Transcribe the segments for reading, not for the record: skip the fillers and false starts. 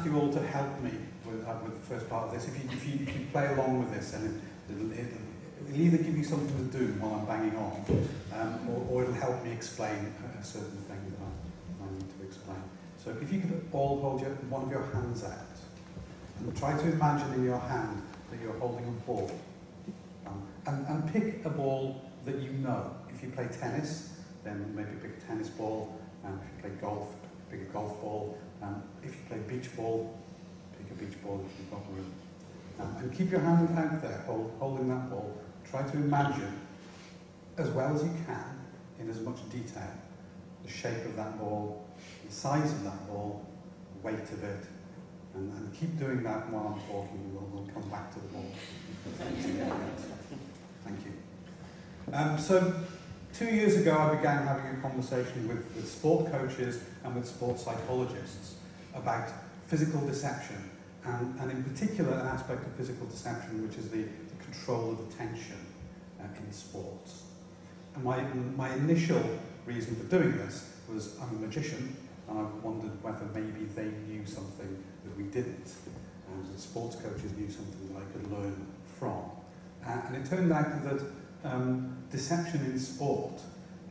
you all to help me with the first part of this. If you play along with this, and it'll either give you something to do while I'm banging on, or it'll help me explain a certain thing that I need to explain. So if you could all hold one of your hands out, and try to imagine in your hand that you're holding a ball. And pick a ball that you know. If you play tennis, then maybe pick a tennis ball. If you play golf, pick a golf ball. If you play beach ball, pick a beach ball if you've got room. And keep your hand out there, holding that ball. Try to imagine, as well as you can, in as much detail, the shape of that ball, the size of that ball, the weight of it, and keep doing that while I'm talking. We'll come back to the ball. Thank you. So 2 years ago, I began having a conversation with sport coaches and with sport psychologists about physical deception, and in particular an aspect of physical deception, which is the control of attention in sports. And my initial reason for doing this was I'm a magician, and I wondered whether maybe they knew something that we didn't, and that sports coaches knew something that I could learn from. And it turned out that deception in sport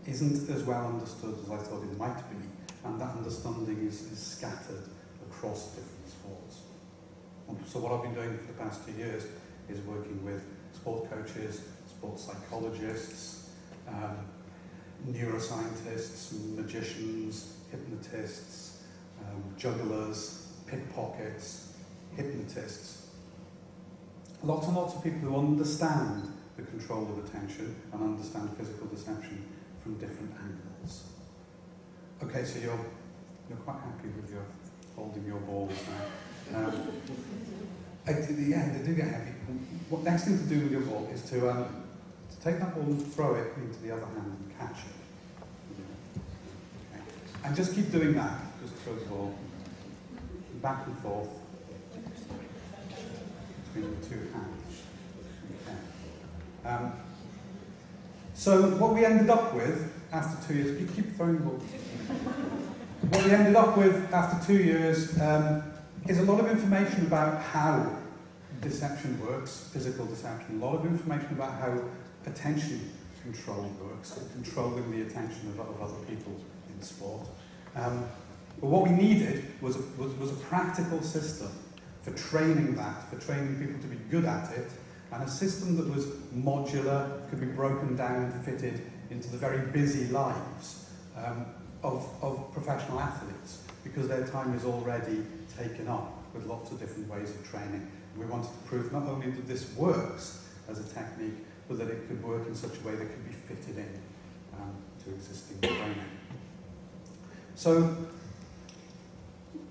isn't as well understood as I thought it might be, and that understanding is scattered across different sports. So what I've been doing for the past 2 years is working with sport coaches, sports psychologists, neuroscientists, magicians, hypnotists, jugglers, pickpockets, hypnotists. Lots and lots of people who understand the control of attention and understand physical deception from different angles. Okay, so you're quite happy with your holding your balls now. Yeah, they do get heavy. What next thing to do with your ball is to take that ball and throw it into the other hand and catch it. Okay. And just keep doing that. Just throw the ball back and forth between the two hands. Okay. So what we ended up with after 2 years, you keep throwing the ball. What we ended up with after 2 years is a lot of information about how deception works, physical deception, a lot of information about how attention control works, controlling the attention of other people in sport. But what we needed was a practical system for training that, for training people to be good at it, and a system that was modular, could be broken down and fitted into the very busy lives of professional athletes, because their time is already taken up with lots of different ways of training. We wanted to prove not only that this works as a technique, but that it could work in such a way that could be fitted in to existing training. So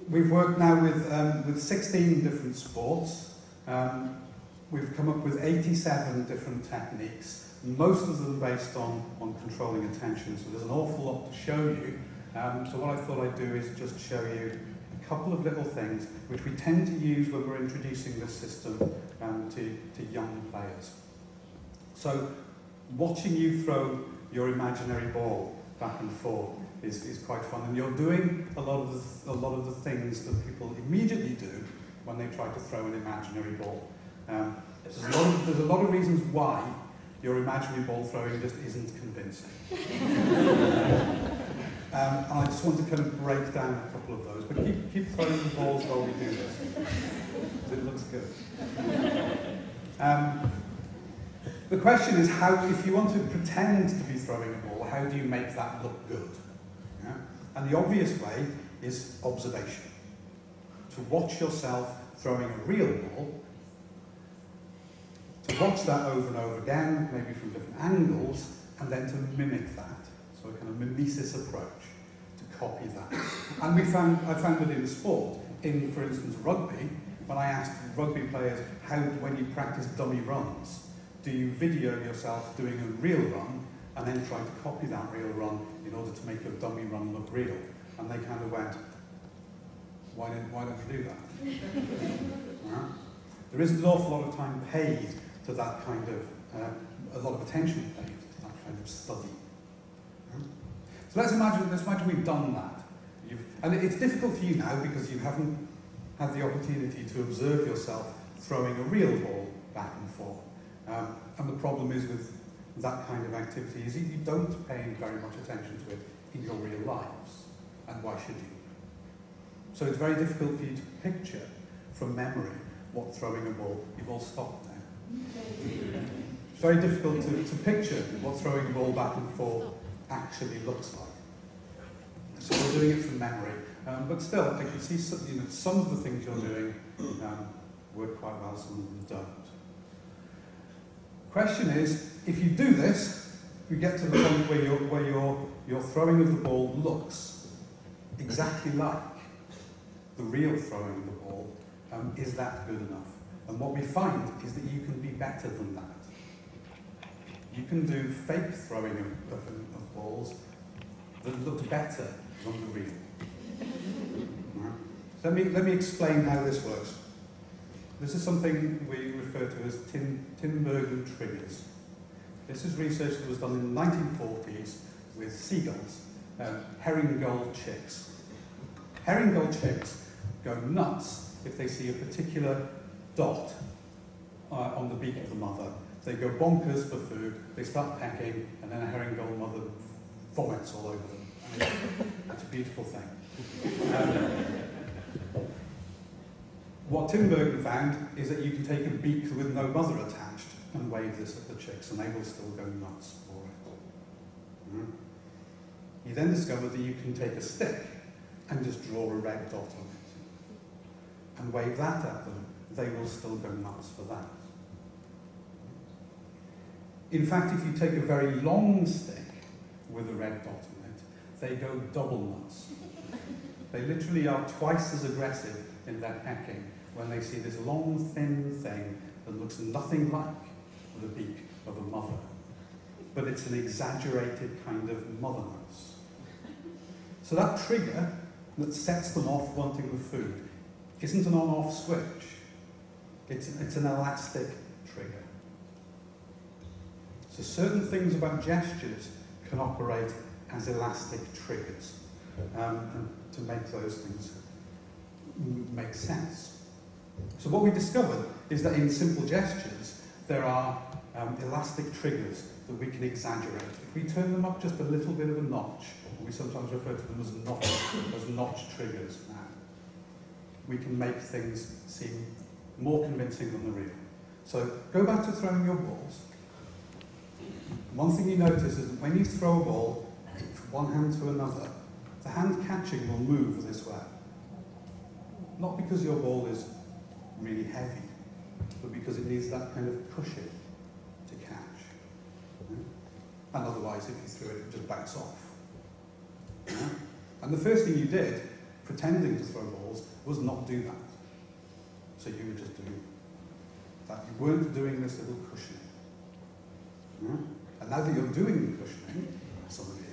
we've worked now with 16 different sports. We've come up with 87 different techniques, most of them based on controlling attention. So there's an awful lot to show you. So what I thought I'd do is just show you a couple of little things which we tend to use when we're introducing this system to young players. So watching you throw your imaginary ball back and forth is quite fun, and you're doing a lot of the things that people immediately do when they try to throw an imaginary ball. There's a lot of reasons why your imaginary ball throwing just isn't convincing. And I just want to kind of break down a couple of those, but keep throwing the balls while we do this, because it looks good. The question is, how, if you want to pretend to be throwing a ball, how do you make that look good? Yeah? And the obvious way is observation. To watch yourself throwing a real ball, to watch that over and over again, maybe from different angles, and then to mimic that. So a kind of mimesis approach, to copy that. And I found that in sport, for instance, rugby, when I asked rugby players, when you practice dummy runs, do you video yourself doing a real run and then try to copy that real run in order to make your dummy run look real? And they kind of went, why don't we do that? Right? There isn't an awful lot of time paid to that kind of, a lot of attention paid to that kind of study. Right? So let's imagine we've done that. And it's difficult for you now because you haven't had the opportunity to observe yourself throwing a real ball back and forth. And the problem is with that kind of activity is you don't pay very much attention to it in your real lives. And why should you? So it's very difficult for you to picture from memory what throwing a ball, you've all stopped now. It's very difficult to picture what throwing a ball back and forth actually looks like. So we're doing it from memory. But still, I can see some of the things you're doing work quite well, some of them don't. Question is, if you do this, you get to the point where your throwing of the ball looks exactly like the real throwing of the ball. Is that good enough? And what we find is that you can be better than that. You can do fake throwing of balls that look better than the real. Right. So let me explain how this works. This is something we refer to as Tinbergen triggers. This is research that was done in the 1940s with seagulls, herring gull chicks. Herring gull chicks go nuts if they see a particular dot on the beak of the mother. They go bonkers for food, they start pecking, and then a herring gull mother vomits all over them. I mean, that's a beautiful thing. What Tinbergen found is that you can take a beak with no mother attached and wave this at the chicks, and they will still go nuts for it. Mm. He then discovered that you can take a stick and just draw a red dot on it and wave that at them. They will still go nuts for that. In fact, if you take a very long stick with a red dot on it, they go double nuts. They literally are twice as aggressive in their pecking when they see this long, thin thing that looks nothing like the beak of a mother. But it's an exaggerated kind of motherness. So that trigger that sets them off wanting the food isn't an on-off switch. It's an elastic trigger. So certain things about gestures can operate as elastic triggers and to make those things make sense. So what we discovered is that in simple gestures, there are elastic triggers that we can exaggerate. If we turn them up just a little bit of a notch, we sometimes refer to them as notch triggers now, we can make things seem more convincing than the real. So go back to throwing your balls. One thing you notice is that when you throw a ball from one hand to another, the hand catching will move this way. Not because your ball is really heavy, but because it needs that kind of cushion to catch. And otherwise, if you threw it, it just backs off. And the first thing you did, pretending to throw balls, was not do that. So you were just doing that. You weren't doing this little cushioning. And now that you're doing the cushioning, some of you,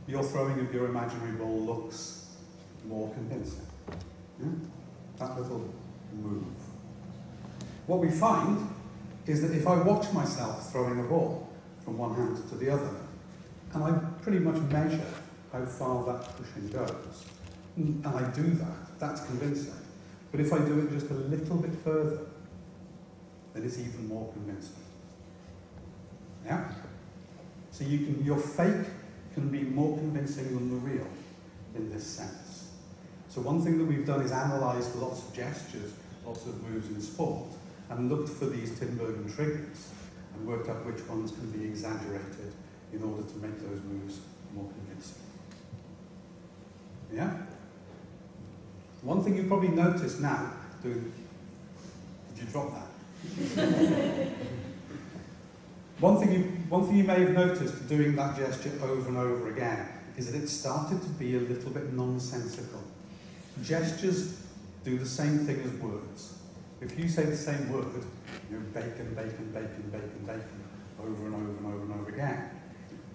your throwing of your imaginary ball looks more convincing. That little move. What we find is that if I watch myself throwing a ball from one hand to the other, and I pretty much measure how far that pushing goes, and I do that, that's convincing. But if I do it just a little bit further, then it's even more convincing. Yeah? So your fake can be more convincing than the real in this sense. So one thing that we've done is analysed lots of gestures, lots of moves in sport, and looked for these Tinbergen triggers and worked out which ones can be exaggerated in order to make those moves more convincing. Yeah? One thing you probably noticed now, did you drop that? One thing you may have noticed doing that gesture over and over again is that it started to be a little bit nonsensical. Gestures do the same thing as words. If you say the same word, bacon, bacon, bacon, bacon, bacon, over and over and over and over again,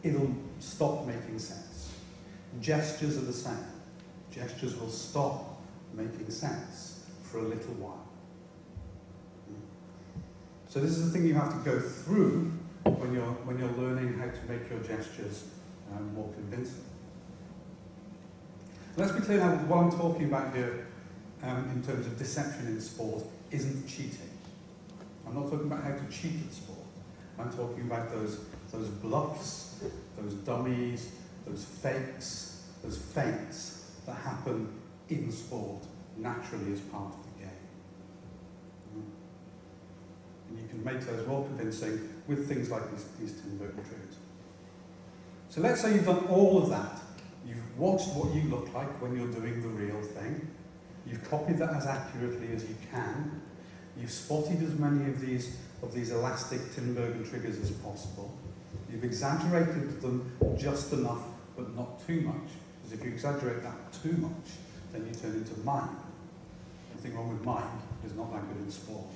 it'll stop making sense. Gestures are the same. Gestures will stop making sense for a little while. So this is the thing you have to go through when you're learning how to make your gestures more convincing. Let's be clear now, what I'm talking about here in terms of deception in sport isn't cheating. I'm not talking about how to cheat at sport. I'm talking about those bluffs, those dummies, those fakes, those feints that happen in sport naturally as part of the game. And you can make those more convincing with things like these Tinbergen triggers. So let's say you've done all of that. You've watched what you look like when you're doing the real thing. You've copied that as accurately as you can. You've spotted as many of these elastic Tinbergen triggers as possible. You've exaggerated them just enough, but not too much. Because if you exaggerate that too much, then you turn into mime. Nothing wrong with mime, it's not that good in sport.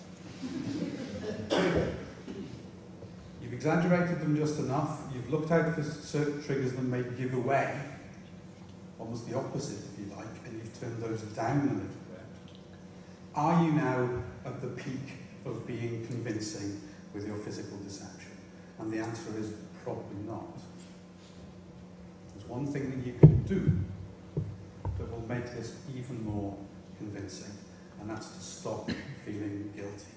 You've exaggerated them just enough. You've looked out for certain triggers that may give away, almost the opposite if you like, and you've turned those down a little bit. Are you now at the peak of being convincing with your physical deception? And the answer is probably not. There's one thing that you can do that will make this even more convincing, and that's to stop feeling guilty.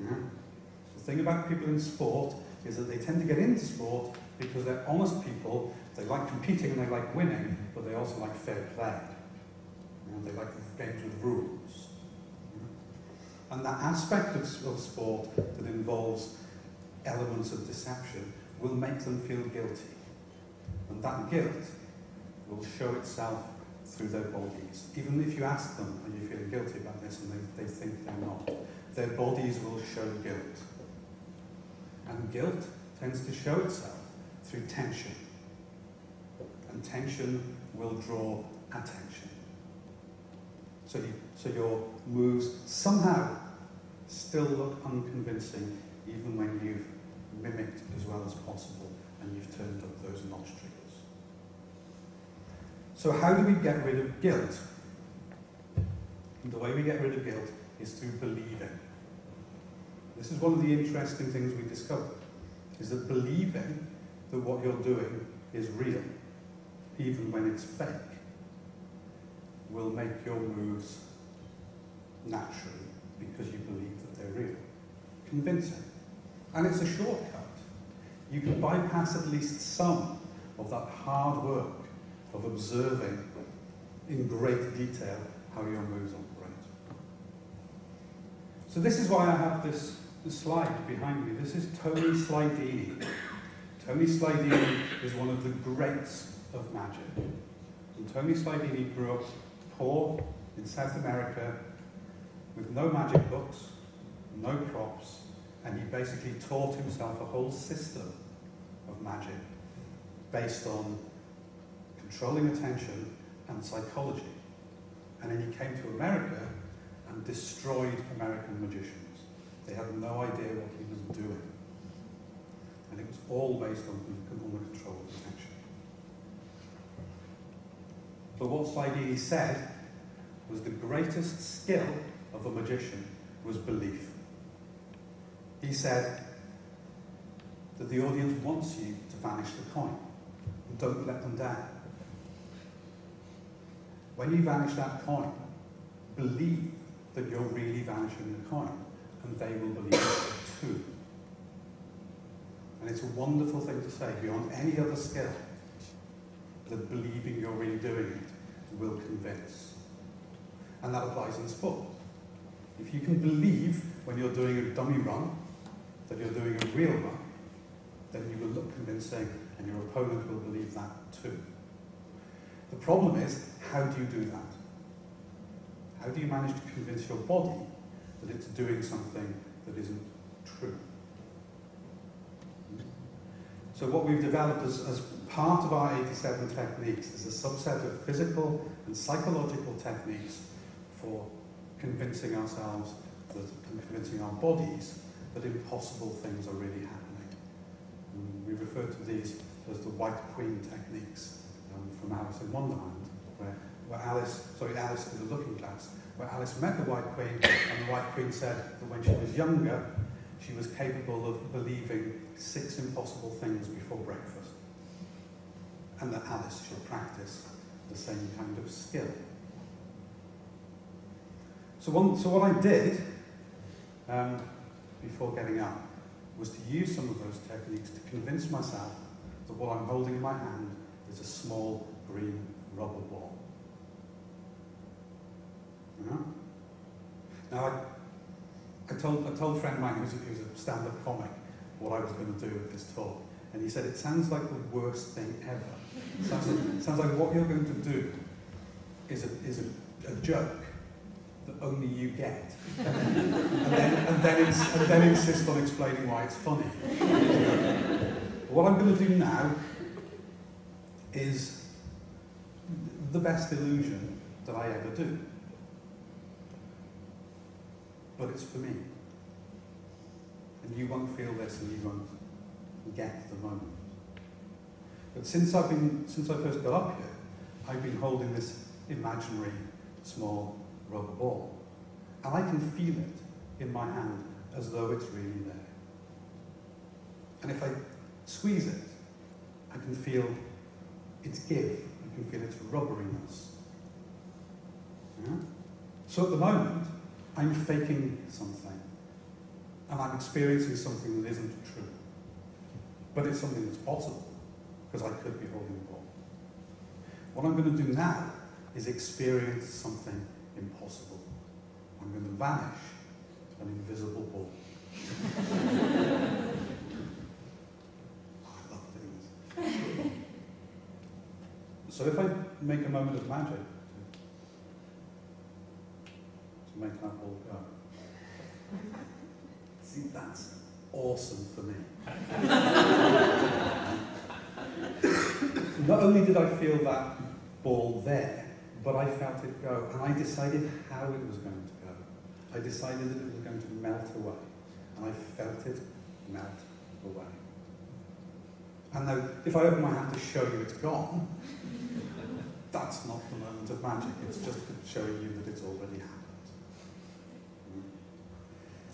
Yeah? The thing about people in sport is that they tend to get into sport because they're honest people. They like competing and they like winning, but they also like fair play. They like games with rules. And that aspect of sport that involves elements of deception will make them feel guilty. And that guilt will show itself through their bodies. Even if you ask them, are you feeling guilty about this, and they think they're not, their bodies will show guilt. And guilt tends to show itself through tension. And tension will draw attention. So your moves somehow still look unconvincing, even when you've mimicked as well as possible and you've turned up those notch triggers. So how do we get rid of guilt? And the way we get rid of guilt is through believing. This is one of the interesting things we discovered, is that believing that what you're doing is real, even when it's fake, will make your moves naturally because you believe that they're real. Convincing. And it's a shortcut. You can bypass at least some of that hard work of observing in great detail how your moves operate. So this is why I have this slide behind me. This is Tony Slidini. Tony Slidini is one of the greats of magic. And Tony Slidini grew up poor in South America with no magic books, no props, and he basically taught himself a whole system of magic based on controlling attention and psychology. And then he came to America and destroyed American magicians. They had no idea what he was doing. And it was all based on the control of attention. But what Slidini said was the greatest skill of a magician was belief. He said that the audience wants you to vanish the coin. And don't let them down. When you vanish that coin, believe that you're really vanishing the coin, and they will believe it too. And it's a wonderful thing to say, beyond any other skill, that believing you're really doing it will convince. And that applies in sport. If you can believe when you're doing a dummy run that you're doing a real run, then you will look convincing and your opponent will believe that too. The problem is, how do you do that? How do you manage to convince your body that it's doing something that isn't true? So what we've developed as part of our 87 techniques is a subset of physical and psychological techniques for convincing ourselves and convincing our bodies that impossible things are really happening. And we refer to these as the White Queen techniques from Alice in Wonderland, where Alice is a looking glass, where Alice met the White Queen, and the White Queen said that when she was younger, she was capable of believing 6 impossible things before breakfast, and that Alice should practice the same kind of skill. So what I did before getting up was to use some of those techniques to convince myself that what I'm holding in my hand is a small green rubber ball. Yeah? Now, I told a friend of mine who's a stand-up comic what I was going to do with this talk, and he said, it sounds like the worst thing ever. Sounds like what you're going to do is a joke that only you get, and then insist on explaining why it's funny. What I'm going to do now is the best illusion that I ever do. But it's for me. And you won't feel this and you won't get the moment. But since I first got up here, I've been holding this imaginary small rubber ball. And I can feel it in my hand as though it's really there. And if I squeeze it, I can feel its give. I can feel its rubberiness. Yeah? So at the moment, I'm faking something. And I'm experiencing something that isn't true. But it's something that's possible, because I could be holding a ball. What I'm going to do now is experience something impossible. I'm going to vanish an invisible ball. I love doing this. So if I make a moment of magic to make that ball go, see, that's awesome for me. Not only did I feel that ball there, but I felt it go, and I decided how it was going to go. I decided that it was going to melt away, and I felt it melt away. And now, if I open my hand to show you it's gone, that's not the moment of magic, it's just showing you that it's already happened.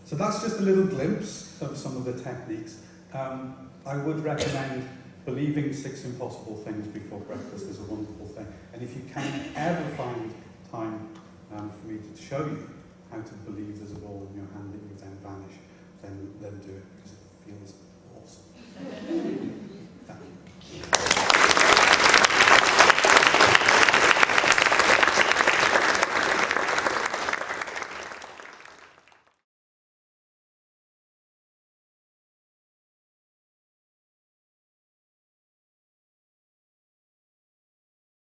So that's just a little glimpse of some of the techniques. I would recommend believing 6 impossible things before breakfast is a wonderful thing. And if you can ever find time for me to show you how to believe there's a ball in your hand that you then vanish, then do it, because it feels awesome. Thank you.